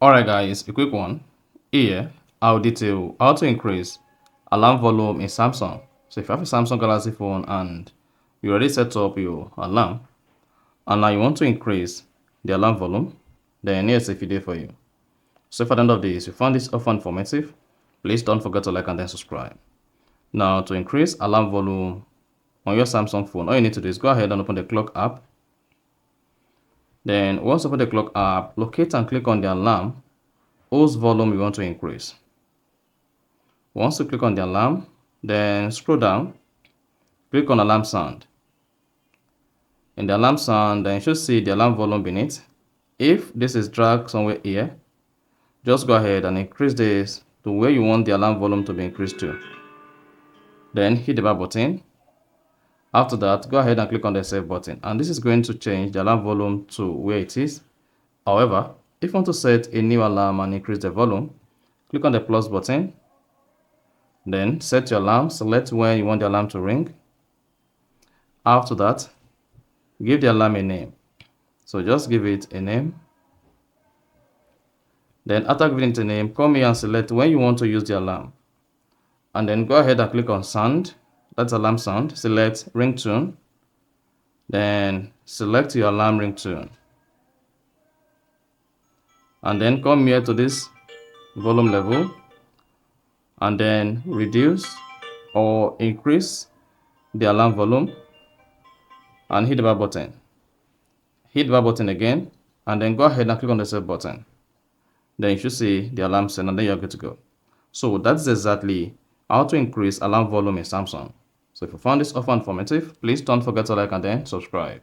Alright guys, a quick one. Here, I'll detail how to increase alarm volume in Samsung. So if you have a Samsung Galaxy phone and you already set up your alarm, and now you want to increase the alarm volume, then here's a video for you. So for the end of this, if you found this offer informative, please don't forget to like and then subscribe. Now to increase alarm volume on your Samsung phone, all you need to do is go ahead and open the clock app. Then once you open the clock app, locate and click on the alarm whose volume you want to increase. Once you click on the alarm, then scroll down, click on alarm sound. In the alarm sound, then you should see the alarm volume beneath. If this is dragged somewhere here, just go ahead and increase this to where you want the alarm volume to be increased to. Then hit the back button. After that, go ahead and click on the save button, and this is going to change the alarm volume to where it is. However, if you want to set a new alarm and increase the volume, click on the plus button. Then set your alarm, select when you want the alarm to ring. After that, give the alarm a name. So just give it a name. Then after giving it a name, come here and select when you want to use the alarm. And then go ahead and click on sound. That's alarm sound. Select ringtone. Then select your alarm ringtone. And then come here to this volume level. And then reduce or increase the alarm volume. And hit the back button. Hit the back button again. And then go ahead and click on the save button. Then you should see the alarm sound and then you're good to go. So that's exactly how to increase alarm volume in Samsung. So if you found this offer informative, please don't forget to like and then subscribe.